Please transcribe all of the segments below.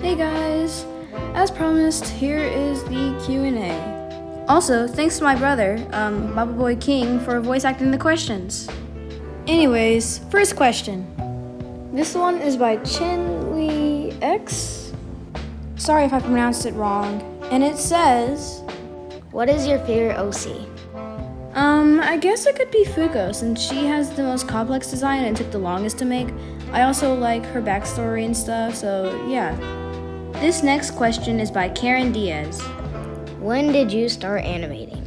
Hey guys! As promised, here is the Q&A. Also, thanks to my brother, Baba Boy King, for voice acting the questions. Anyways, first question. This one is by Chinli X. Sorry if I pronounced it wrong. And it says, what is your favorite OC? I guess it could be Fuko, since she has the most complex design and took the longest to make. I also like her backstory and stuff, so yeah. This next question is by Karen Diaz. When did you start animating?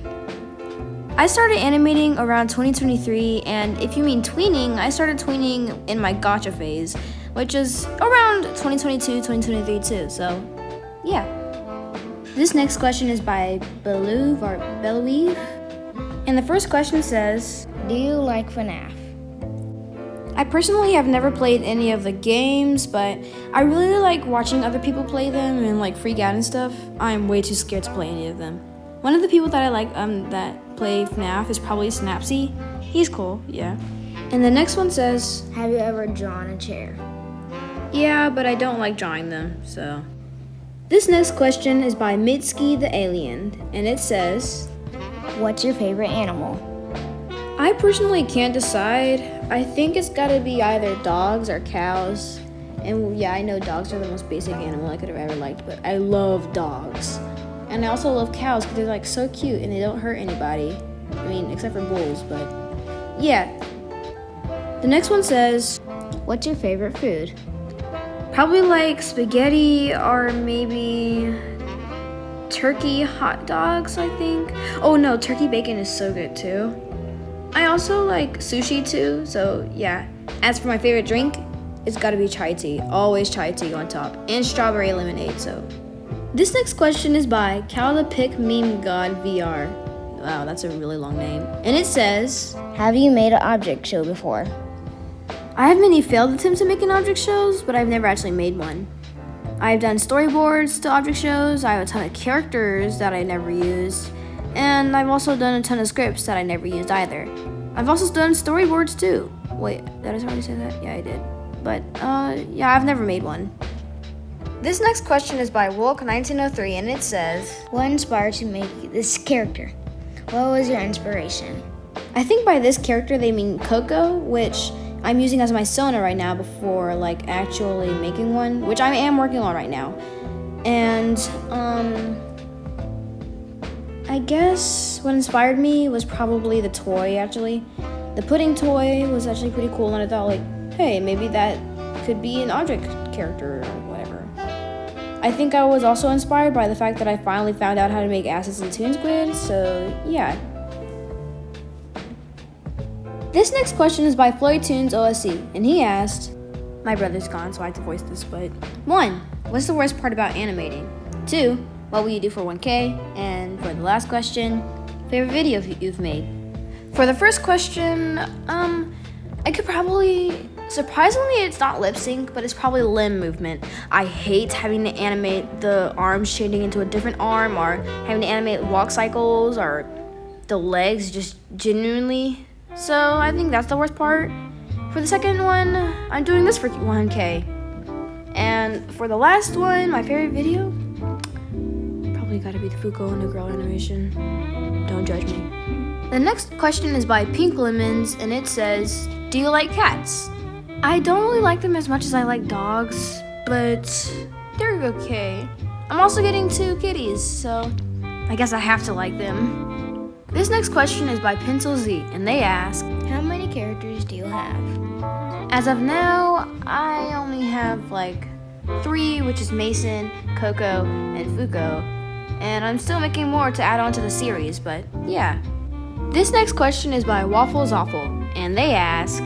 I started animating around 2023, and if you mean tweening, I started tweening in my gotcha phase, which is around 2022, 2023 too, so yeah. This next question is by Belouive. And the first question says, do you like FNAF? I personally have never played any of the games, but I really like watching other people play them and like freak out and stuff. I'm way too scared to play any of them. One of the people that I like that play FNAF is probably Snapsy. He's cool, yeah. And the next one says, have you ever drawn a chair? Yeah, but I don't like drawing them, so. This next question is by Mitski the Alien, and it says, what's your favorite animal? I personally can't decide. I think it's gotta be either dogs or cows. And yeah, I know dogs are the most basic animal I could have ever liked, but I love dogs. And I also love cows because they're like so cute and they don't hurt anybody. I mean, except for bulls, but yeah. The next one says, what's your favorite food? Probably like spaghetti or maybe turkey hot dogs, I think. Oh no, turkey bacon is so good too. I also like sushi too, so yeah. As for my favorite drink, it's gotta be chai tea. Always chai tea on top. And strawberry lemonade, so. This next question is by Cal the Pick Meme God VR. Wow, that's a really long name. And it says, have you made an object show before? I have many failed attempts at making object shows, but I've never actually made one. I've done storyboards to object shows, I have a ton of characters that I never used, and I've also done a ton of scripts that I never used either. I've also done storyboards too. Wait, did I already say that? Yeah, I did. But, yeah, I've never made one. This next question is by Wolk1903, and it says, what inspired you to make this character? What was your inspiration? I think by this character they mean CoCo, which I'm using as my Sona right now before like actually making one, which I am working on right now. And I guess what inspired me was probably the toy actually. The pudding toy was actually pretty cool, and I thought like, hey, maybe that could be an object character or whatever. I think I was also inspired by the fact that I finally found out how to make assets in Toonsquid, so yeah. This next question is by FloydTunes OSC, and he asked, my brother's gone, so I have to voice this, but 1, what's the worst part about animating? 2, what will you do for 1K? And for the last question, favorite video you've made? For the first question, I could probably, surprisingly it's not lip sync, but it's probably limb movement. I hate having to animate the arms changing into a different arm, or having to animate walk cycles, or the legs just genuinely. So I think that's the worst part. For the second one, I'm doing this for 1K. And for the last one, my favorite video, probably gotta be the Fuko and the girl animation. Don't judge me. The next question is by Pink Lemons, and it says, do you like cats? I don't really like them as much as I like dogs, but they're okay. I'm also getting 2 kitties, so I guess I have to like them. This next question is by Pencil Z, and they ask, how many characters do you have? As of now, I only have like 3, which is Mason, CoCo, and Fuko. And I'm still making more to add on to the series, but yeah. This next question is by Waffle's Awful, and they ask,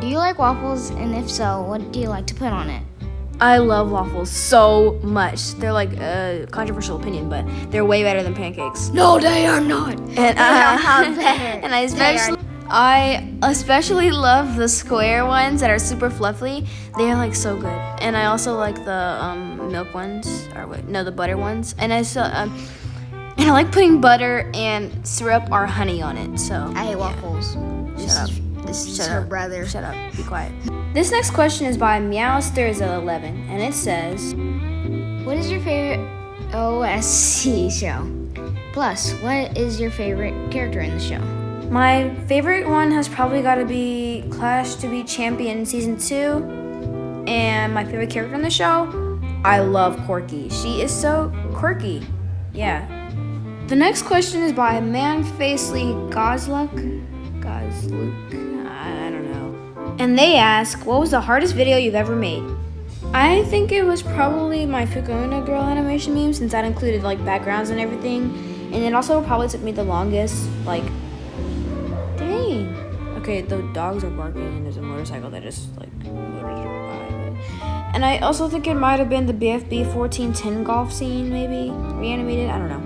do you like waffles, and if so, what do you like to put on it? I love waffles so much. They're like a controversial opinion, but they're way better than pancakes. No, they are not. And they are not better. And I especially love the square ones that are super fluffy. They are like so good. And I also like the milk ones, or wait, no, the butter ones. And I and I like putting butter and syrup or honey on it. So I hate waffles. Shut up. This is Shut her up. brother. Shut up. Be quiet. This next question is by Meowster11, and it says, What is your favorite OSC show? Plus, what is your favorite character in the show? my favorite one has probably got to be Clash to be Champion Season 2. And my favorite character in the show, I love Corky. She is so quirky. Yeah. The next question is by Manfacely Gozluk. I don't know. And they ask, what was the hardest video you've ever made? I think it was probably my Fukuna girl animation meme, since that included like backgrounds and everything. And it also probably took me the longest, like, dang. Okay, the dogs are barking and there's a motorcycle that just like motored by. And I also think it might have been the BFB 1410 golf scene, maybe reanimated. I don't know.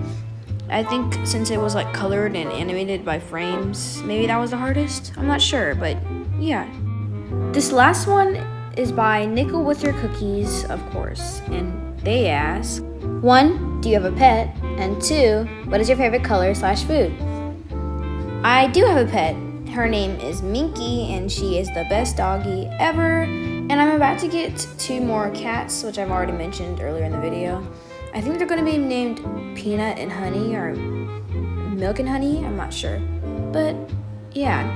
I think since it was like colored and animated by frames, maybe that was the hardest. I'm not sure, but yeah. This last one is by Nickel with Your Cookies, of course, and they ask, 1, do you have a pet? And 2, what is your favorite color/food? I do have a pet. Her name is Minky, and she is the best doggy ever. And I'm about to get 2 more cats, which I've already mentioned earlier in the video. I think they're going to be named Peanut and Honey or Milk and Honey. I'm not sure. But yeah.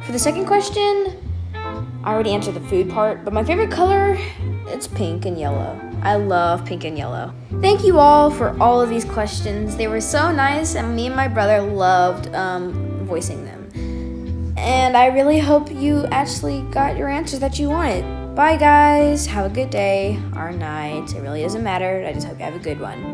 For the second question, I already answered the food part, but my favorite color, it's pink and yellow. I love pink and yellow. Thank you all for all of these questions. They were so nice, and me and my brother loved voicing them. And I really hope you actually got your answers that you wanted. Bye guys, have a good day or night. It really doesn't matter. I just hope you have a good one.